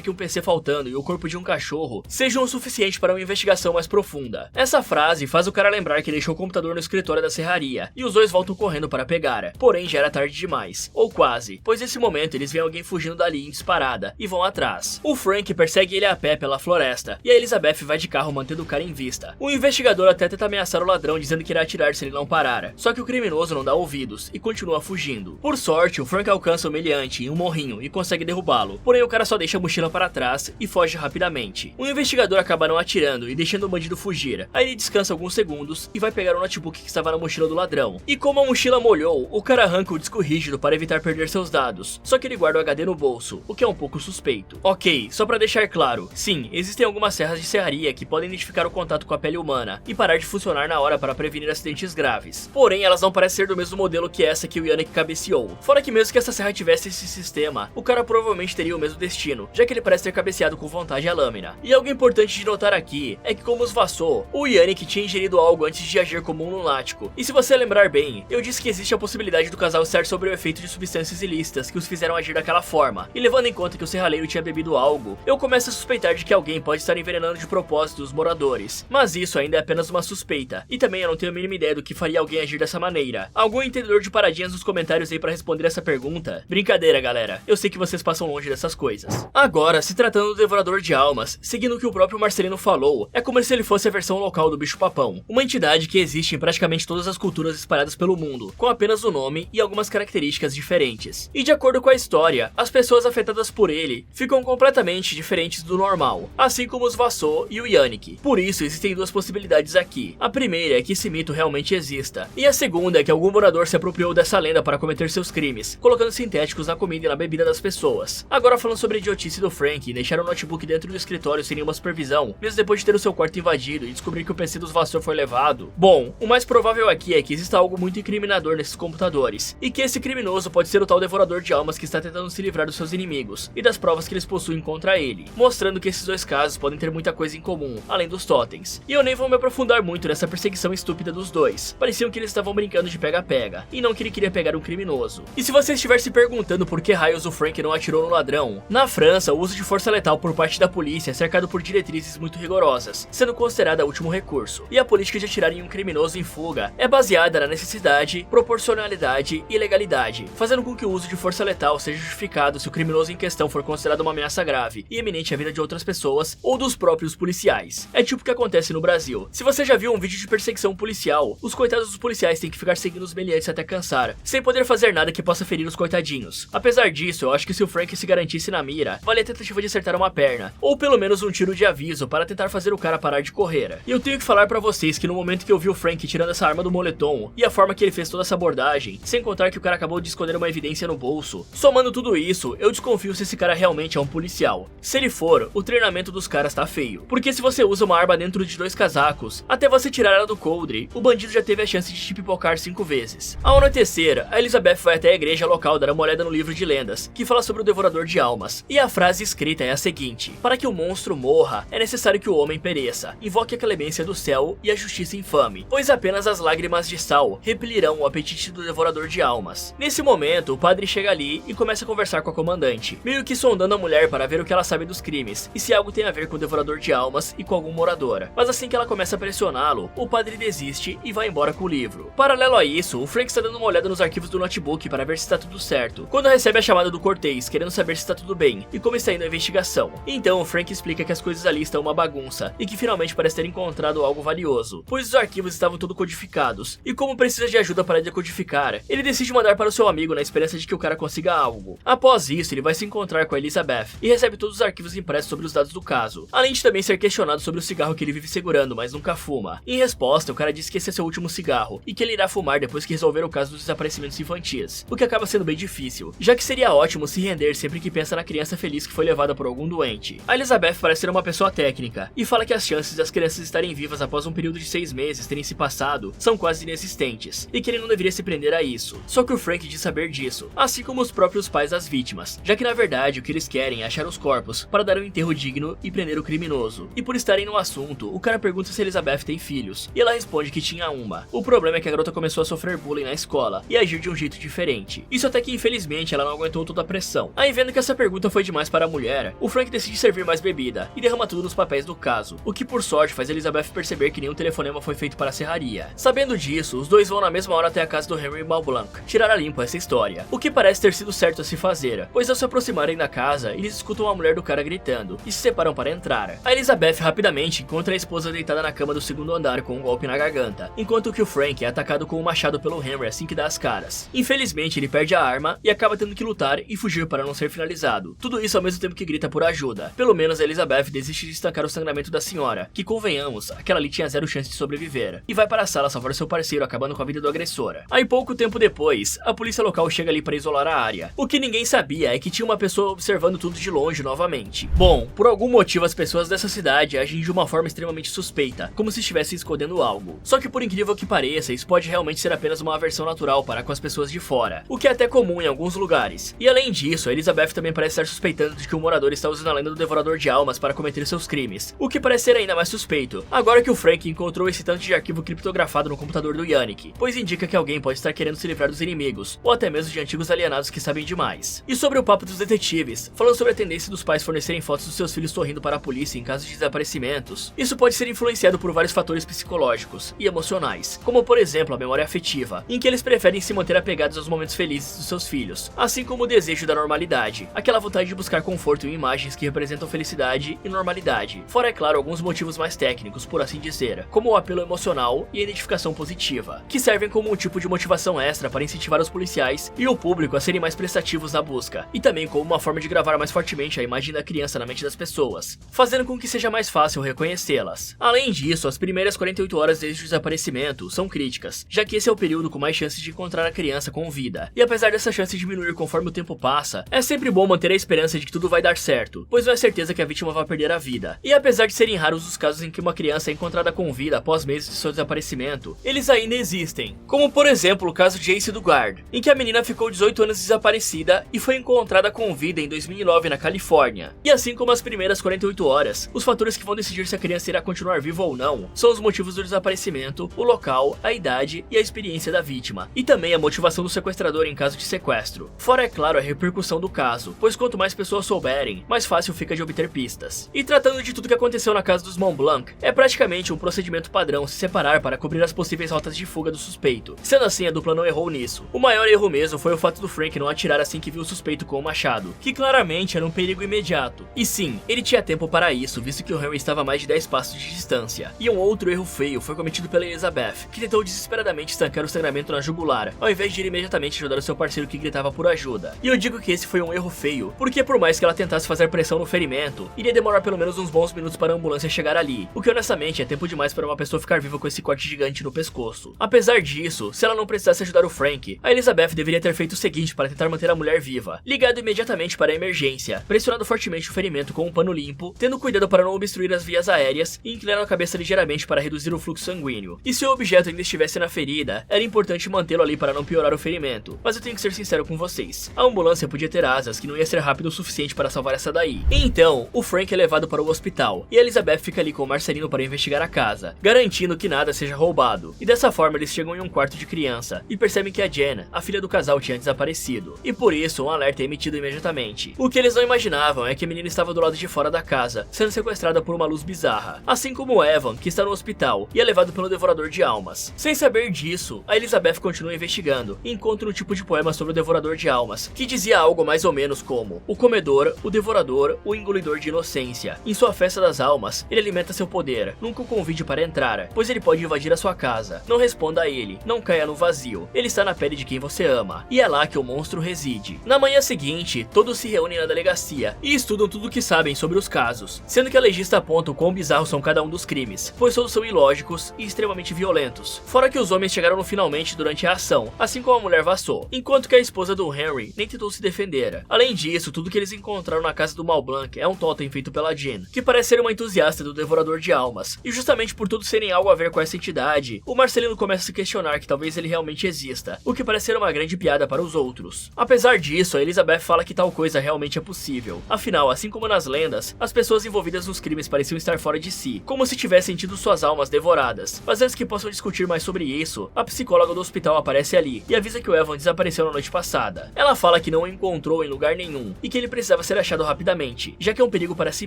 que um PC faltando e o corpo de um cachorro sejam o suficiente para uma investigação mais profunda. Essa frase faz o cara lembrar que deixou o computador no escritório da serraria, e os dois voltam correndo para pegar, porém já era tarde demais, ou quase, pois nesse momento eles veem alguém fugindo dali em disparada e vão atrás. O Frank persegue ele a pé pela floresta, e a Elizabeth vai de carro mantendo o cara em vista. O investigador até tenta ameaçar o ladrão dizendo que irá atirar se ele não parar, só que o criminoso não dá ouvidos e continua fugindo. Por sorte, o Frank alcança o meliante em um morrinho e consegue derrubá-lo, porém o cara só deixa a mochila para trás e foge rapidamente. O investigador acaba não atirando e deixando o bandido fugir, aí ele descansa alguns segundos e vai pegar o notebook que estava na mochila do ladrão. E como a mochila molhou, o cara arranca o disco rígido para evitar perder seus dados, só que ele guarda o HD no bolso, o que é um pouco suspeito. Ok, só para deixar claro, sim, existem algumas serras de serraria que podem identificar o contato com a pele humana e parar de funcionar na hora para prevenir acidentes graves. Porém, elas não parecem ser do mesmo modelo que essa que o Yannick cabeceou. Fora que mesmo que essa serra tivesse esse sistema, o cara provavelmente teria o mesmo destino, já que ele parece ter cabeceado com vontade a lâmina. E algo importante de notar aqui é que, como os Vassou, o Yannick tinha ingerido algo antes de agir como um lunático. E se você lembrar bem, eu disse que existe a possibilidade do casal estar sob o efeito de substâncias ilícitas que os fizeram agir daquela forma. E levando em conta que o serralheiro tinha bebido algo, eu começo a suspeitar de que alguém pode estar envenenando de propósito os moradores. Mas isso ainda é apenas uma suspeita, e também eu não tenho a mínima ideia do que faria alguém agir dessa maneira. Algum entendedor de paradinhas nos comentários aí pra responder essa pergunta? Brincadeira, galera, eu sei que vocês passam longe dessas coisas. Agora, se tratando do Devorador de Almas, seguindo o que o próprio Marcelino falou, é como se ele fosse a versão local do bicho-papão, uma entidade que existe em praticamente todas as culturas espalhadas pelo mundo, com apenas o nome e algumas características diferentes. E de acordo com a história, as pessoas afetadas por ele ficam completamente diferentes do normal, assim como os Vassou e o Yannick. Por isso, existem duas possibilidades aqui. A primeira é que esse mito realmente exista, e a segunda é que algum morador se apropriou dessa lenda para cometer seus crimes, colocando sintéticos na comida e na bebida das pessoas. Agora, falando sobre a idiotice do Frank, deixar o notebook dentro do escritório sem nenhuma supervisão, mesmo depois de ter o seu quarto invadido e descobrir que o PC dos Vassou foi levado. Bom, o mais provável aqui é que exista algo muito incriminador nesses computadores, e que esse criminoso pode ser o tal Devorador de Almas que está tentando se livrar dos seus inimigos, e das provas que eles possuem contra ele, mostrando que esses dois casos podem ter muita coisa em comum, além dos totens. E eu nem vou me aprofundar muito nessa perseguição estúpida dos dois, pareciam que eles estavam brincando de pega-pega, e não que ele queria pegar um criminoso. E se você estiver se perguntando por que raios o Frank não atirou no ladrão, na França o uso de força letal por parte da polícia é cercado por diretrizes muito rigorosas, sendo considerada último recurso, e a política de atirar em um criminoso em fuga é baseada na necessidade, proporcionalidade e legalidade, fazendo com que o uso de força letal seja justificado se o criminoso em questão for considerado uma ameaça grave e eminente à vida de outras pessoas ou dos próprios policiais. É tipo o que acontece no Brasil. Se você já viu um vídeo de perseguição policial, os coitados dos policiais têm que ficar seguindo os meliantes até cansar, sem poder fazer nada que possa ferir os coitadinhos. Apesar disso, eu acho que se o Frank se garantisse na mira, valia a tentativa de acertar uma perna, ou pelo menos um tiro de aviso para tentar fazer o cara parar de correr. E eu tenho que falar pra vocês que no momento que eu vi o Frank tirando essa arma do moletom, e a forma que ele fez toda essa abordagem, sem contar que o cara acabou de esconder uma evidência no bolso, somando tudo isso, eu desconfio se esse cara realmente é um policial. Se ele for, o treinamento dos caras tá feio, porque se você usa uma arma dentro de dois casacos, até você tirar ela do coldre, o bandido já teve a chance de te pipocar 5 vezes. Ao anoitecer, a Elizabeth vai até a igreja local dar uma olhada no livro de lendas, que fala sobre o Devorador de Almas, e a frase escrita é a seguinte: para que o monstro morra, é necessário que o homem pereça, invoque a clemência do céu e a justiça infame, pois apenas as lágrimas de sal repelirão o apetite do Devorador de Almas. Nesse momento, o padre chega ali e começa a conversar com a comandante, meio que sondando a mulher para ver o que ela sabe dos crimes, e se algo tem a ver com o Devorador de Almas e com algum morador. Mas assim que ela começa a pressioná-lo, o padre desiste e vai embora com o livro. Paralelo a isso, o Frank está dando uma olhada nos arquivos do notebook para ver se está tudo certo, quando recebe a chamada do Cortez, querendo saber se está tudo bem e como está indo a investigação. Então o Frank explica que as coisas ali estão uma bagunça e que finalmente parece ter encontrado algo valioso, pois os arquivos estavam tudo codificados, e como precisa de ajuda para decodificar, ele decide mandar para o seu amigo na esperança de que o cara consiga algo. Após isso, ele vai se encontrar com a Elizabeth e recebe todos os arquivos impressos sobre os dados do caso, além de também ser questionado sobre o cigarro que ele vive segurando, mas nunca fuma. Em resposta, o cara diz que esse é seu último cigarro e que ele irá fumar depois que resolver o caso dos desaparecimentos infantis, o que acaba sendo bem difícil, já que seria ótimo se render sempre que pensa na criança feliz que foi levada por algum doente. A Elizabeth parece ser uma pessoa técnica e fala que as chances das crianças estarem vivas após um período de 6 meses terem se passado são quase inexistentes, e que ele não deveria se prender a isso. Só que o Frank diz saber disso, assim como os próprios pais das vítimas, já que na verdade o que eles querem é achar os corpos para dar um enterro digno e prender o criminoso. E por estarem no assunto, o cara pergunta se Elizabeth tem filhos, e ela responde que tinha uma. O problema é que a garota começou a sofrer bullying na escola e agir de um jeito diferente. diferente. Isso até que infelizmente ela não aguentou toda a pressão. Aí vendo que essa pergunta foi demais para a mulher, o Frank decide servir mais bebida e derrama tudo nos papéis do caso, o que por sorte faz Elizabeth perceber que nenhum telefonema foi feito para a serraria. Sabendo disso, os dois vão na mesma hora até a casa do Henry Malblanc, tirar a limpo essa história, o que parece ter sido certo a se fazer, pois ao se aproximarem da casa, eles escutam a mulher do cara gritando e se separam para entrar. A Elizabeth rapidamente encontra a esposa deitada na cama do segundo andar com um golpe na garganta, enquanto que o Frank é atacado com um machado pelo Henry assim que dá as caras. Infelizmente ele perde a arma e acaba tendo que lutar e fugir para não ser finalizado. Tudo isso ao mesmo tempo que grita por ajuda. Pelo menos a Elizabeth desiste de estancar o sangramento da senhora, que convenhamos, aquela ali tinha zero chance de sobreviver, e vai para a sala salvar seu parceiro, acabando com a vida do agressor. Aí pouco tempo depois, a polícia local chega ali para isolar a área. O que ninguém sabia é que tinha uma pessoa observando tudo de longe novamente. Bom, por algum motivo as pessoas dessa cidade agem de uma forma extremamente suspeita, como se estivessem escondendo algo. Só que por incrível que pareça, isso pode realmente ser apenas uma aversão natural para com as pessoas de fora, o que é até comum em alguns lugares. E além disso, a Elizabeth também parece estar suspeitando de que o morador está usando a lenda do devorador de almas para cometer seus crimes, o que parece ser ainda mais suspeito, agora que o Frank encontrou esse tanto de arquivo criptografado no computador do Yannick, pois indica que alguém pode estar querendo se livrar dos inimigos, ou até mesmo de antigos alienados que sabem demais. E sobre o papo dos detetives, falando sobre a tendência dos pais fornecerem fotos dos seus filhos sorrindo para a polícia em caso de desaparecimentos, isso pode ser influenciado por vários fatores psicológicos e emocionais, como por exemplo a memória afetiva, em que eles preferem se manter apegados aos momentos felizes dos seus filhos, assim como o desejo da normalidade, aquela vontade de buscar conforto em imagens que representam felicidade e normalidade, fora é claro alguns motivos mais técnicos, por assim dizer, como o apelo emocional e a identificação positiva, que servem como um tipo de motivação extra para incentivar os policiais e o público a serem mais prestativos na busca, e também como uma forma de gravar mais fortemente a imagem da criança na mente das pessoas, fazendo com que seja mais fácil reconhecê-las. Além disso, as primeiras 48 horas desde o desaparecimento são críticas, já que esse é o período com mais chances de encontrar a criança com vida, e apesar dessa chance diminuir conforme o tempo passa, é sempre bom manter a esperança de que tudo vai dar certo, pois não é certeza que a vítima vai perder a vida. E apesar de serem raros os casos em que uma criança é encontrada com vida após meses de seu desaparecimento, eles ainda existem, como por exemplo o caso de Jace Dugard, em que a menina ficou 18 anos desaparecida e foi encontrada com vida em 2009 na Califórnia. E assim como as primeiras 48 horas, os fatores que vão decidir se a criança irá continuar viva ou não são os motivos do desaparecimento, o local, a idade e a experiência da vítima, e também a motivação do sequestrador em caso de sequestro. Fora, é claro, a repercussão do caso, pois quanto mais pessoas souberem, mais fácil fica de obter pistas. E tratando de tudo que aconteceu na casa dos Montblanc, é praticamente um procedimento padrão se separar para cobrir as possíveis rotas de fuga do suspeito. Sendo assim, a dupla não errou nisso. O maior erro mesmo foi o fato do Frank não atirar assim que viu o suspeito com o machado, que claramente era um perigo imediato. E sim, ele tinha tempo para isso, visto que o Henry estava a mais de 10 passos de distância. E um outro erro feio foi cometido pela Elizabeth, que tentou desesperadamente estancar o sangramento na jugular, ao invés de ir imediatamente ajudar o seu parceiro que gritava por ajuda. E eu digo que esse foi um erro feio, porque por mais que ela tentasse fazer pressão no ferimento, iria demorar pelo menos uns bons minutos para a ambulância chegar ali, o que honestamente é tempo demais para uma pessoa ficar viva com esse corte gigante no pescoço. Apesar disso, se ela não precisasse ajudar o Frank, a Elizabeth deveria ter feito o seguinte para tentar manter a mulher viva: ligado imediatamente para a emergência, pressionando fortemente o ferimento com um pano limpo, tendo cuidado para não obstruir as vias aéreas e inclinando a cabeça ligeiramente para reduzir o fluxo sanguíneo. E se o objeto ainda estivesse na ferida, era importante mantê-lo ali para não piorar o ferimento. Mas eu tenho que ser sincero com vocês, a ambulância podia ter asas que não ia ser rápido o suficiente para salvar essa daí. Então, o Frank é levado para o hospital, e a Elizabeth fica ali com o Marcelino para investigar a casa, garantindo que nada seja roubado. E dessa forma eles chegam em um quarto de criança, e percebem que a Jen, a filha do casal, tinha desaparecido. E por isso, um alerta é emitido imediatamente. O que eles não imaginavam é que a menina estava do lado de fora da casa, sendo sequestrada por uma luz bizarra. Assim como o Evan, que está no hospital, e é levado pelo devorador de almas. Sem saber disso, a Elizabeth continua investigando, e encontra um tipo de poema sobre o devorador de almas, que dizia algo mais ou menos como: o comedor, o devorador, o engolidor de inocência. Em sua festa das almas, ele alimenta seu poder. Nunca o convide para entrar, pois ele pode invadir a sua casa. Não responda a ele, não caia no vazio. Ele está na pele de quem você ama, e é lá que o monstro reside. Na manhã seguinte, todos se reúnem na delegacia e estudam tudo o que sabem sobre os casos, sendo que a legista aponta o quão bizarros são cada um dos crimes, pois todos são ilógicos e extremamente violentos. Fora que os homens chegaram finalmente durante a ação, assim como a mulher vazou, enquanto que a esposa do Henry nem tentou se defender. Além disso, tudo que eles encontraram na casa do Malblanc é um totem feito pela Jen, que parece ser uma entusiasta do devorador de almas, e justamente por todos serem algo a ver com essa entidade, o Marcelino começa a se questionar que talvez ele realmente exista, o que parece ser uma grande piada para os outros. Apesar disso, a Elizabeth fala que tal coisa realmente é possível. Afinal, assim como nas lendas, as pessoas envolvidas nos crimes pareciam estar fora de si, como se tivessem tido suas almas devoradas. Mas antes que possam discutir mais sobre isso, a psicóloga do hospital aparece ali e avisa que o Evan desapareceu na noite passada. Ela fala que não o encontrou em lugar nenhum e que ele precisava ser achado rapidamente, já que é um perigo para si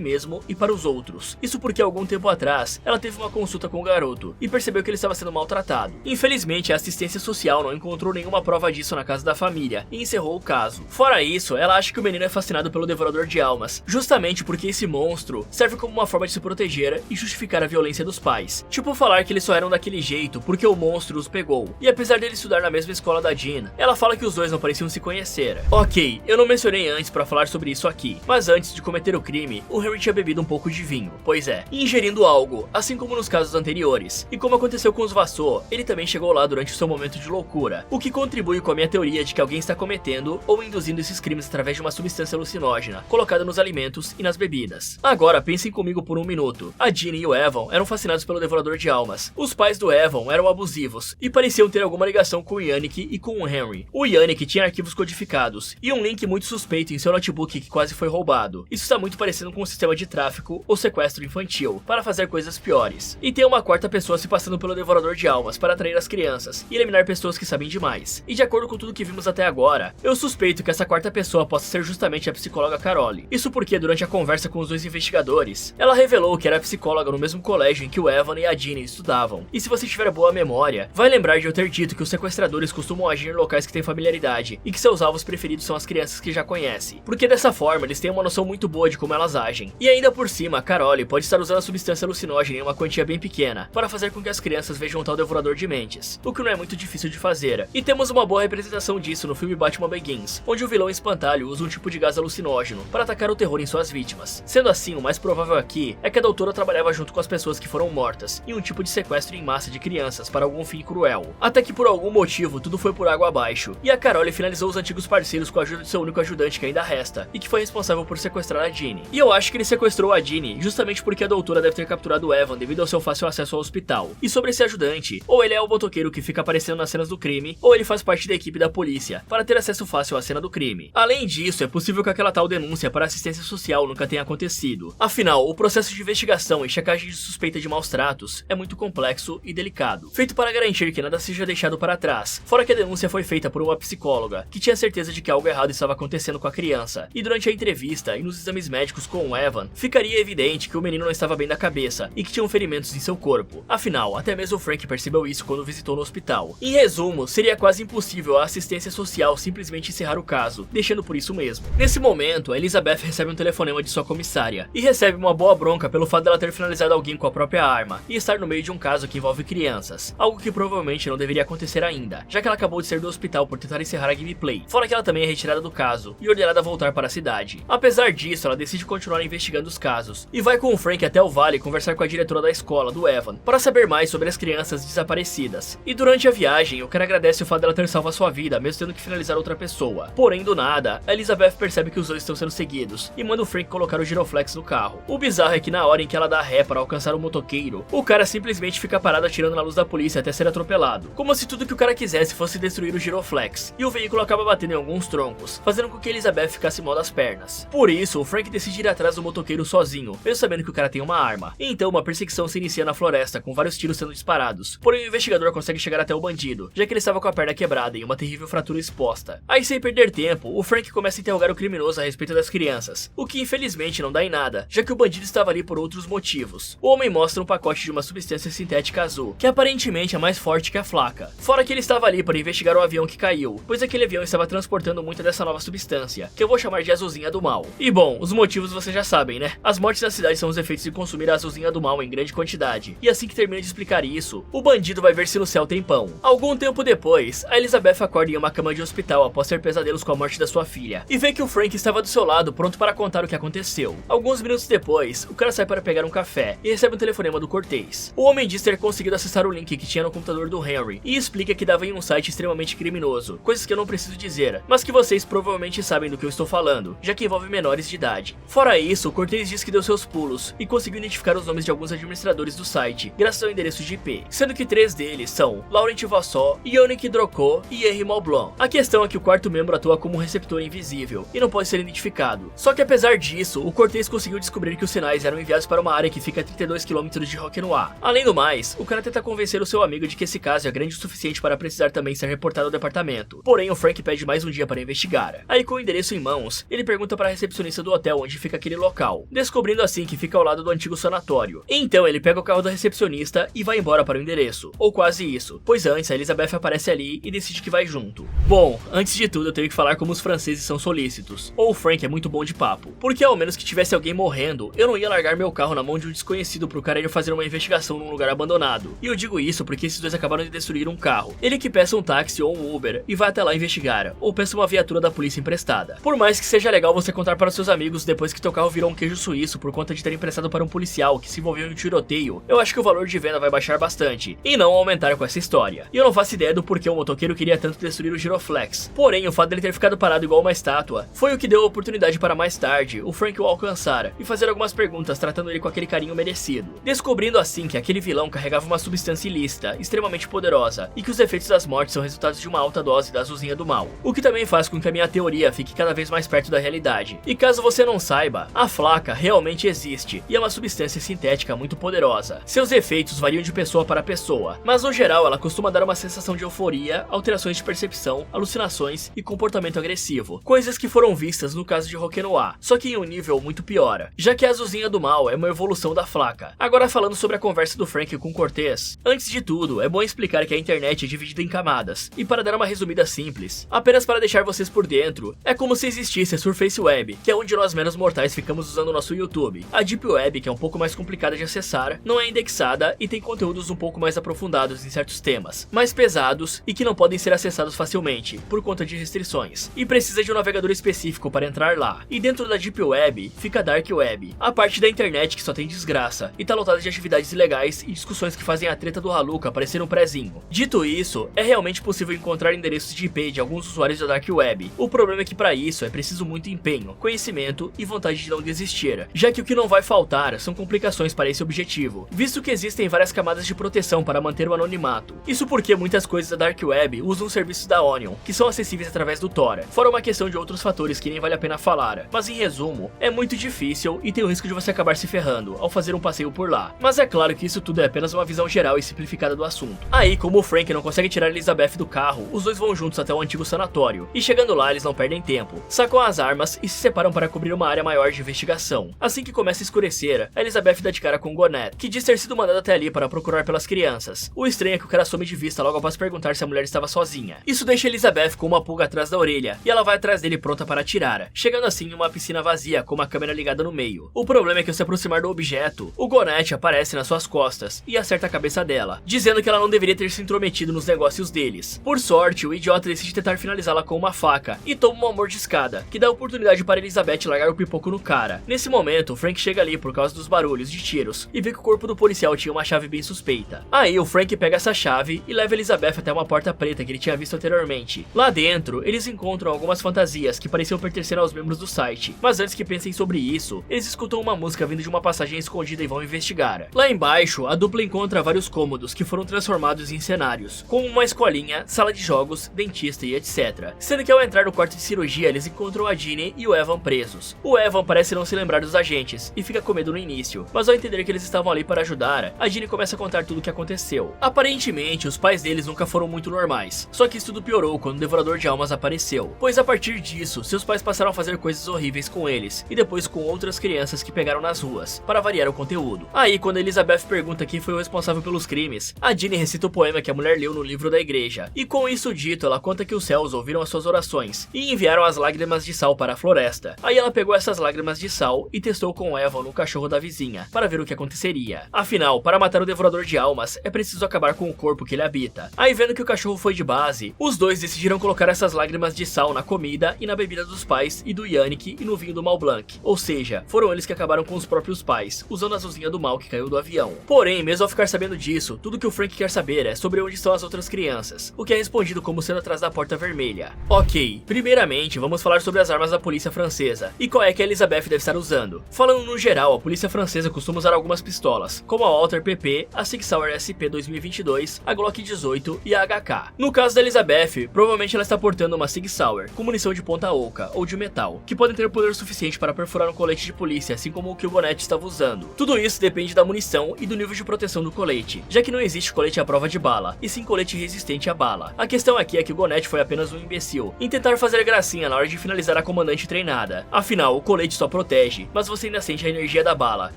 mesmo e para os outros. Isso porque algum tempo atrás, ela teve uma consulta com o garoto e percebeu que ele estava sendo maltratado. Infelizmente, a assistência social não encontrou nenhuma prova disso na casa da família e encerrou o caso. Fora isso, ela acha que o menino é fascinado pelo Devorador de Almas, justamente porque esse monstro serve como uma forma de se proteger e justificar a violência dos pais. Tipo falar que eles só eram daquele jeito porque o monstro os pegou. E apesar dele estudar na mesma escola da Jean, ela fala que os dois não pareciam se conhecer. Ok, eu não mencionei antes pra falar sobre isso aqui, mas antes de cometer o crime, o Henry tinha bebido um pouco de vinho, pois é, ingerindo algo, assim como nos casos anteriores. E como aconteceu com os Vassaux, ele também chegou lá durante o seu momento de loucura, o que contribui com a minha teoria de que alguém está cometendo ou induzindo esses crimes através de uma substância alucinógena, colocada nos alimentos e nas bebidas. Agora, pensem comigo por um minuto. A Jean e o Evan eram fascinados pelo Devorador de Almas. Os pais do Evan eram abusivos e pareciam ter alguma ligação com o Yannick e com o Henry. O Yannick tinha arquivos codificados e um link muito suspeito em seu notebook que quase foi roubado. Isso está muito parecendo com um sistema de tráfico ou sequestro infantil, para fazer coisas piores. E tem uma quarta pessoa se passando pelo Devorador de Almas para atrair as crianças e eliminar pessoas que sabem demais. E de acordo com tudo que vimos até agora, eu suspeito que essa quarta pessoa possa ser justamente a psicóloga Carole. Isso porque durante a conversa com os dois investigadores, ela revelou que era psicóloga no mesmo colégio em que o Evan e a Jean estudavam. E se você tiver boa memória, vai lembrar de eu ter dito que os sequestradores costumam agir em locais que têm familiaridade e que seus alvos preferidos são as crianças que já conhecem, porque dessa forma eles têm uma noção muito boa de como elas agem. E ainda por cima, a Carole pode estar usando a substância alucinógena em uma quantia bem pequena para fazer com que as crianças vejam um tal devorador de mentes, o que não é muito difícil de fazer. E temos uma boa representação disso no filme Batman Begins, onde o vilão espantalho usa um tipo de gás alucinógeno para atacar o terror em suas vítimas. Sendo assim, o mais provável aqui é que a doutora trabalhava junto com as pessoas que foram mortas em um tipo de sequestro em massa de crianças para algum fim cruel. Até que por algum motivo tudo foi por água abaixo, e a Carole finalizou os antigos parceiros com a ajuda de seu único ajudante que ainda resta, e que foi responsável por sequestrar a Jean. E eu acho que ele sequestrou a Jean justamente porque a doutora deve ter capturado o Evan devido ao seu fácil acesso ao hospital. E sobre esse ajudante, ou ele é o motoqueiro que fica aparecendo nas cenas do crime, ou ele faz parte da equipe da polícia, para ter acesso fácil à cena do crime. Além disso, é possível que aquela tal denúncia para assistência social nunca tenha acontecido. Afinal, o processo de investigação e checagem de suspeita de maus tratos é muito complexo e delicado, feito para garantir que nada seja deixado para trás, fora que a denúncia foi feita por uma psicóloga, que tinha certeza de que algo errado estava acontecendo com a criança, e durante a entrevista e nos exames médicos com o Evan, ficaria evidente que o menino não estava bem da cabeça e que tinham ferimentos em seu corpo. Afinal, até mesmo o Frank percebeu isso quando visitou no hospital. Em resumo, seria quase impossível a assistência social simplesmente encerrar o caso, deixando por isso mesmo. Nesse momento, a Elizabeth recebe um telefonema de sua comissária, e recebe uma boa bronca pelo fato dela ter finalizado alguém com a própria arma, e estar no meio de um caso que envolve crianças, algo que provavelmente não deveria acontecer ainda, já que ela acabou de sair do hospital por tentar encerrar a gameplay, fora que ela também é retirada do caso, e ordenada a voltar para a cidade. Apesar disso, ela decide continuar investigando os casos, e vai com o Frank até o vale conversar com a diretora da escola, do Evan, para saber mais sobre as crianças desaparecidas. E durante a viagem, o cara agradece o fato dela ter salvo a sua vida, mesmo tendo que finalizar outra pessoa. Porém, do nada, a Elizabeth percebe que os dois estão sendo seguidos, e manda o Frank colocar o giroflex no carro. O bizarro é que na hora em que ela dá ré para alcançar o motoqueiro, o cara simplesmente fica parado atirando na luz da polícia até ser atropelado, como se tudo que o cara quisesse fosse destruir o giroflex, e o veículo acaba batendo em alguns troncos, fazendo com que Elizabeth ficasse mal das pernas. Por isso, o Frank decide ir atrás do motoqueiro sozinho, mesmo sabendo que o cara tem uma arma. E então uma perseguição se inicia na floresta, com vários tiros sendo disparados, porém o investigador consegue chegar até o bandido, já que ele estava com a perna quebrada e uma terrível fratura exposta. Aí, sem perder tempo, o Frank começa a interrogar o criminoso a respeito das crianças, o que infelizmente não dá em nada, já que o bandido estava ali por outros motivos. O homem mostra um pacote de uma substância sintética azul, que aparentemente é mais forte que a flaca. Fora que ele estava ali para investigar o avião que caiu, pois aquele avião estava transportando muita dessa nova substância, que eu vou chamar de azulzinha do mal. E bom, os motivos vocês já sabem, né? As mortes da cidade são os efeitos de consumir a azulzinha do mal em grande quantidade. E assim que termina de explicar isso, o bandido vai ver se no céu tem pão. Algum tempo depois, a Elizabeth acorda em uma cama de hospital após ter pesadelos com a morte da sua filha, e vê que o Frank estava do seu lado, pronto para contar o que aconteceu. Alguns minutos depois, o cara sai para pegar um café e recebe um telefonema do Cortez. O homem diz ter conseguido acessar o link que tinha no computador do Henry e explica que dava em um site extremamente criminoso, coisas que eu não preciso dizer, mas que vocês provavelmente sabem do que eu estou falando, já que envolve menores de idade. Fora isso, o Cortez diz que deu seus pulos e conseguiu identificar os nomes de alguns administradores do site, graças ao endereço de IP, sendo que 3 deles são Laurent Vassaux, Yannick Drocot e Henri Maublanc. A questão é que o quarto membro atua como um receptor invisível e não pode ser identificado. Só que apesar disso, o Cortez conseguiu descobrir que os sinais eram enviados para uma área que fica a 32 km de Roquenoir. Além do mais, o cara tenta convencer o seu amigo de que esse caso é grande o suficiente para precisar também ser reportado reportada ao departamento. Porém, o Frank pede mais um dia para investigar. Aí, com o endereço em mãos, ele pergunta para a recepcionista do hotel onde fica aquele local, descobrindo assim que fica ao lado do antigo sanatório. Então, ele pega o carro da recepcionista e vai embora para o endereço, ou quase isso, pois antes a Elizabeth aparece ali e decide que vai junto. Bom, antes de tudo eu tenho que falar como os franceses são solícitos, ou o Frank é muito bom de papo, porque ao menos que tivesse alguém morrendo, eu não ia largar meu carro na mão de um desconhecido pro cara ir fazer uma investigação num lugar abandonado. E eu digo isso porque esses dois acabaram de destruir um carro. Ele que peça um táxi ou um Uber e vai até lá investigar, ou peça uma viatura da polícia emprestada. Por mais que seja legal você contar para seus amigos depois que teu carro virou um queijo suíço por conta de ter emprestado para um policial que se envolveu em um tiroteio, eu acho que o valor de venda vai baixar bastante, e não aumentar com essa história. E eu não faço ideia do porquê o motoqueiro queria tanto destruir o Giroflex. Porém, o fato dele ter ficado parado igual uma estátua foi o que deu a oportunidade para mais tarde o Frank o alcançar e fazer algumas perguntas tratando ele com aquele carinho merecido, descobrindo assim que aquele vilão carregava uma substância ilícita extremamente poderosa e que os efeitos das mortes são resultados de uma alta dose da azulzinha do mal, o que também faz com que a minha teoria fique cada vez mais perto da realidade. E caso você não saiba, a flaca realmente existe e é uma substância sintética muito poderosa. Seus efeitos variam de pessoa para pessoa, mas no geral ela costuma dar uma sensação de euforia, alterações de percepção, alucinações e comportamento agressivo, coisas que foram vistas no caso de Roquenoa, só que em um nível muito pior, já que a azulzinha do mal é uma evolução da flaca. Agora falando sobre a conversa do Frank com Cortez, antes de tudo é bom explicar que a internet é dividida em camadas, e para dar uma resumida simples, apenas para deixar vocês por dentro, é como se existisse a Surface Web, que é onde nós meros mortais ficamos usando o nosso YouTube. A Deep Web, que é um pouco mais complicada de acessar, não é indexada e tem conteúdos um pouco mais aprofundados em certos temas, mais pesados e que não podem ser acessados facilmente, por conta de restrições, e precisa de um navegador específico para entrar lá. E dentro da Deep Web, fica a Dark Web, a parte da internet que só tem desgraça, e tá lotada de atividades ilegais e discussões que fazem a treta do Haluca parecer um prezinho. Dito isso, é realmente possível encontrar endereços de IP de alguns usuários da Dark Web. O problema é que para isso é preciso muito empenho, conhecimento e vontade de não desistir, já que o que não vai faltar são complicações para esse objetivo, visto que existem várias camadas de proteção para manter o anonimato. Isso porque muitas coisas da Dark Web usam serviços da Onion, que são acessíveis através do Tor, fora uma questão de outros fatores que nem vale a pena falar, mas em resumo, é muito difícil e tem o risco de você acabar se ferrando ao fazer um passeio por lá. Mas é claro que isso tudo é apenas uma visão geral e simplificada do assunto. Aí, como o Frank não consegue tirar Elizabeth do carro, os dois vão juntos até o antigo sanatório, e chegando lá eles não perdem tempo, sacam as armas e se separam para cobrir uma área maior de investigação. Assim que começa a escurecer, a Elizabeth dá de cara com Gonnet, que diz ter sido mandado até ali para procurar pelas crianças. O estranho é que o cara some de vista logo após perguntar se a mulher estava sozinha. Isso deixa Elizabeth com uma pulga atrás da orelha, e ela vai atrás dele pronta para atirar, chegando assim em uma piscina vazia com uma câmera ligada no meio. O problema é que ao se aproximar do objeto, o Gonnet aparece nas suas costas e acerta a cabeça dela, dizendo que ela não deveria ter se intrometido nos negócios deles. Por sorte, o idiota decide tentar finalizá-la com uma faca e toma uma mordiscada, que dá a oportunidade para Elizabeth largar o pipoco no cara. Nesse momento, o Frank chega ali por causa dos barulhos de tiros e vê que o corpo do policial tinha uma chave bem suspeita. Aí o Frank pega essa chave e leva Elizabeth até uma porta preta que ele tinha visto anteriormente. Lá dentro, eles encontram algumas fantasias que pareciam pertencer aos membros do site, mas antes que pensem sobre isso, eles escutam uma música vindo de uma passagem escondida e vão investigar. Lá embaixo, a dupla encontra vários cômodos que foram transformados em cenários, como uma escolinha, sala de jogos, dentista e etc. Sendo que ao entrar no quarto de cirurgia, eles encontram a Ginny e o Evan presos. O Evan parece não se lembrar dos agentes e fica com medo no início, mas ao entender que eles estavam ali para ajudar, a Ginny começa a contar tudo o que aconteceu. Aparentemente, os pais deles nunca foram muito normais, só que isso tudo piorou quando o Devorador de Almas apareceu, pois a partir disso, seus pais passaram a fazer coisas horríveis com eles, e depois com outras crianças que pegaram nas ruas, para variar o conteúdo. Aí, quando Elizabeth pergunta quem foi o responsável pelos crimes, a Ginny recita o poema que a mulher leu no livro da igreja, e com isso dito, ela conta que os céus ouviram as suas orações, e enviaram as lágrimas de sal para a floresta. Aí ela pegou essas lágrimas de sal e testou com o Evan no cachorro da vizinha, para ver o que aconteceria. Afinal, para matar o Devorador de Almas, é preciso acabar com o corpo que ele habita. Aí vendo que o cachorro foi de base, os dois decidiram colocar essas lágrimas de sal na comida e na bebida dos pais e do Yannick e no vinho do Malblanc. Ou seja, foram eles que acabaram com os próprios pais, usando a azulzinha do mal que caiu do avião. Porém, mesmo ao ficar sabendo disso, tudo que o Frank quer saber é sobre onde estão as outras crianças, o que é respondido como sendo atrás da porta vermelha. Ok, primeiramente vamos falar sobre as armas da polícia francesa, e qual é que a Elizabeth deve estar usando. Falando no geral, a polícia francesa costuma usar algumas pistolas, como a Walther PP, a Sig Sauer SP 2022, a Glock 18 e a HK. No caso da Elizabeth, provavelmente ela está portando uma Sig Sauer, com munição de ponta oca ou de metal, que podem ter poder suficiente para perfurar um colete de polícia, assim como o que o Gonnet estava usando. Tudo isso depende da munição e do nível de proteção do colete, já que não existe colete à prova de bala, e sim colete resistente à bala. sala. A questão aqui é que o Gonete foi apenas um imbecil em tentar fazer gracinha na hora de finalizar a comandante treinada. Afinal, o colete só protege, mas você ainda sente a energia da bala,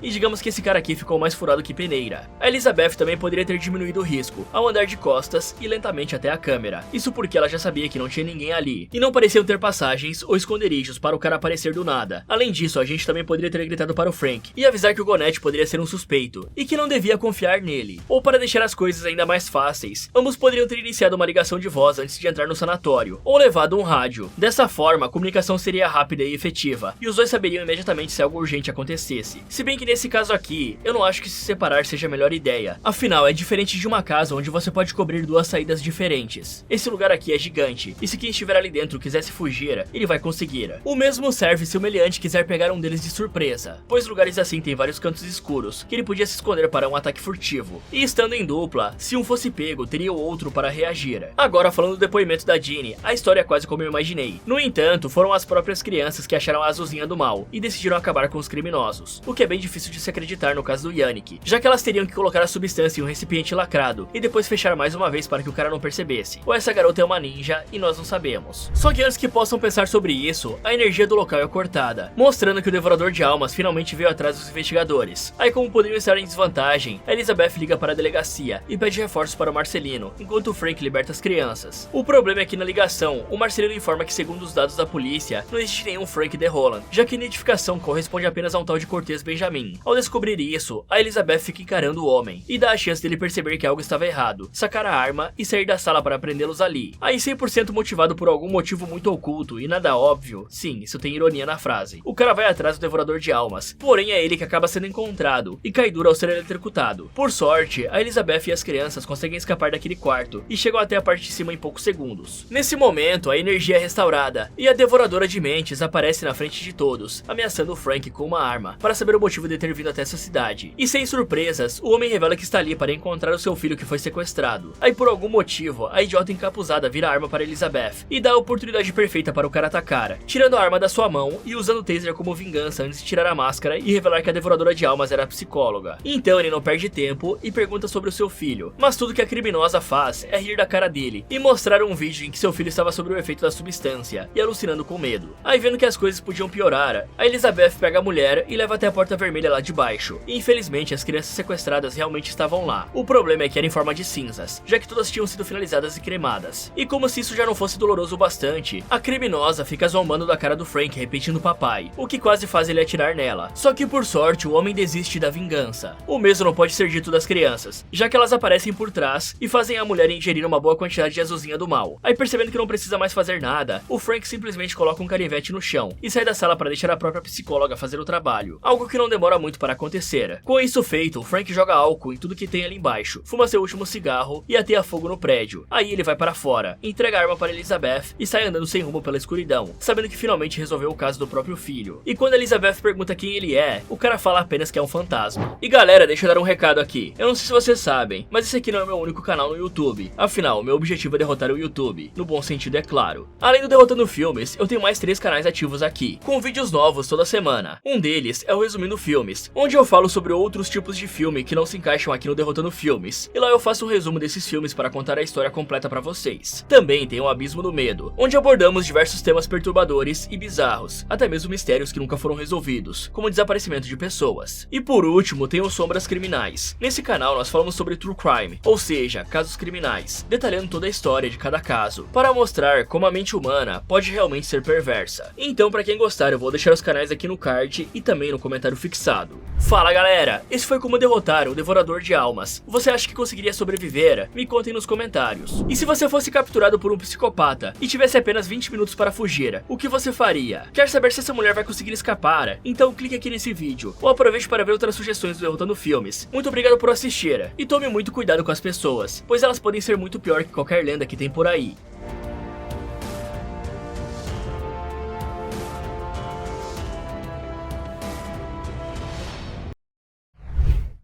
e digamos que esse cara aqui ficou mais furado que peneira. A Elizabeth também poderia ter diminuído o risco ao andar de costas e lentamente até a câmera, isso porque ela já sabia que não tinha ninguém ali, e não pareciam ter passagens ou esconderijos para o cara aparecer do nada. Além disso, a gente também poderia ter gritado para o Frank e avisar que o Gonete poderia ser um suspeito, e que não devia confiar nele. Ou para deixar as coisas ainda mais fáceis, ambos poderiam ter iniciado uma ligação de voz antes de entrar no sanatório, ou levado um rádio. Dessa forma, a comunicação seria rápida e efetiva, e os dois saberiam imediatamente se algo urgente acontecesse. Se bem que nesse caso aqui, eu não acho que se separar seja a melhor ideia. Afinal, é diferente de uma casa onde você pode cobrir duas saídas diferentes. Esse lugar aqui é gigante, e se quem estiver ali dentro quisesse fugir, ele vai conseguir. O mesmo serve se o meliante quiser pegar um deles de surpresa, pois lugares assim têm vários cantos escuros, que ele podia se esconder para um ataque furtivo. E estando em dupla, se um fosse pego, teria o outro para reagir. Agora, falando do depoimento da Ginny, a história é quase como eu imaginei. No entanto, foram as próprias crianças que acharam a azulzinha do mal e decidiram acabar com os criminosos, o que é bem difícil de se acreditar no caso do Yannick, já que elas teriam que colocar a substância em um recipiente lacrado e depois fechar mais uma vez para que o cara não percebesse. Ou essa garota é uma ninja e nós não sabemos. Só que antes que possam pensar sobre isso, a energia do local é cortada, mostrando que o Devorador de Almas finalmente veio atrás dos investigadores. Aí, como poderiam estar em desvantagem, a Elizabeth liga para a delegacia e pede reforços para o Marcelino, enquanto o Frank liberta as crianças. O problema é que na ligação, o Marcelino informa que, segundo os dados da polícia, não existe nenhum Frank de Holland, já que a identificação corresponde apenas a um tal de Cortez Benjamin. Ao descobrir isso, a Elizabeth fica encarando o homem e dá a chance dele perceber que algo estava errado, sacar a arma e sair da sala para prendê-los ali. Aí, 100% motivado por algum motivo muito oculto e nada óbvio, sim, isso tem ironia na frase, o cara vai atrás do Devorador de Almas, porém é ele que acaba sendo encontrado e cai duro ao ser eletrocutado. Por sorte, a Elizabeth e as crianças conseguem escapar daquele quarto e chegam até a parte de cima em poucos segundos. Nesse momento, a energia é restaurada e a Devoradora de Mentes aparece na frente de todos, ameaçando o Frank com uma arma, para saber o motivo de ter vindo até essa cidade. E sem surpresas, o homem revela que está ali para encontrar o seu filho que foi sequestrado. Aí, por algum motivo, a idiota encapuzada vira a arma para Elizabeth e dá a oportunidade perfeita para o cara atacar, tirando a arma da sua mão e usando o taser como vingança antes de tirar a máscara e revelar que a Devoradora de Almas era a psicóloga. Então ele não perde tempo e pergunta sobre o seu filho, mas tudo que a criminosa faz é rir da cara dele e mostrar um vídeo em que seu filho estava sob o efeito da substância e alucinando com medo. Aí, vendo que as coisas podiam piorar, a Elizabeth pega a mulher e leva até a porta vermelha lá de baixo, e infelizmente as crianças sequestradas realmente estavam lá. O problema é que era em forma de cinzas, já que todas tinham sido finalizadas e cremadas. E como se isso já não fosse doloroso o bastante, a criminosa fica zombando da cara do Frank repetindo papai, o que quase faz ele atirar nela. Só que por sorte o homem desiste da vingança. O mesmo não pode ser dito das crianças, já que elas aparecem por trás e fazem a mulher ingerir uma boa quantidade de azulzinha do mal. Aí, percebendo que não precisa mais fazer nada, o Frank simplesmente coloca um canivete no chão e sai da sala para deixar a própria psicóloga fazer o trabalho, algo que não demora muito para acontecer. Com isso feito, o Frank joga álcool em tudo que tem ali embaixo, fuma seu último cigarro e ateia fogo no prédio. Aí ele vai para fora, entrega a arma para Elizabeth e sai andando sem rumo pela escuridão, sabendo que finalmente resolveu o caso do próprio filho. E quando Elizabeth pergunta quem ele é, o cara fala apenas que é um fantasma. E galera, deixa eu dar um recado aqui. Eu não sei se vocês sabem, mas esse aqui não é o meu único canal no YouTube. Afinal, meu objetivo é derrotar o YouTube, no bom sentido, é claro. Além do Derrotando Filmes, eu tenho mais 3 canais ativos aqui, com vídeos novos toda semana. Um deles é o Resumindo Filmes, onde eu falo sobre outros tipos de filme que não se encaixam aqui no Derrotando Filmes, e lá eu faço um resumo desses filmes para contar a história completa para vocês. Também tem o Abismo do Medo, onde abordamos diversos temas perturbadores e bizarros, até mesmo mistérios que nunca foram resolvidos, como o desaparecimento de pessoas. E por último tem o Sombras Criminais. Nesse canal nós falamos sobre True Crime, ou seja, casos criminais, detalhando toda a história de cada caso, para mostrar como a mente humana pode realmente ser perversa. Então, para quem gostar, eu vou deixar os canais aqui no card e também no comentário fixado. Fala galera, esse foi como derrotar o Devorador de Almas. Você acha que conseguiria sobreviver? Me contem nos comentários. E se você fosse capturado por um psicopata e tivesse apenas 20 minutos para fugir, o que você faria? Quer saber se essa mulher vai conseguir escapar? Então clique aqui nesse vídeo, ou aproveite para ver outras sugestões do Derrotando Filmes. Muito obrigado por assistir, e tome muito cuidado com as pessoas, pois elas podem ser muito pior que qualquer lenda que tem por aí.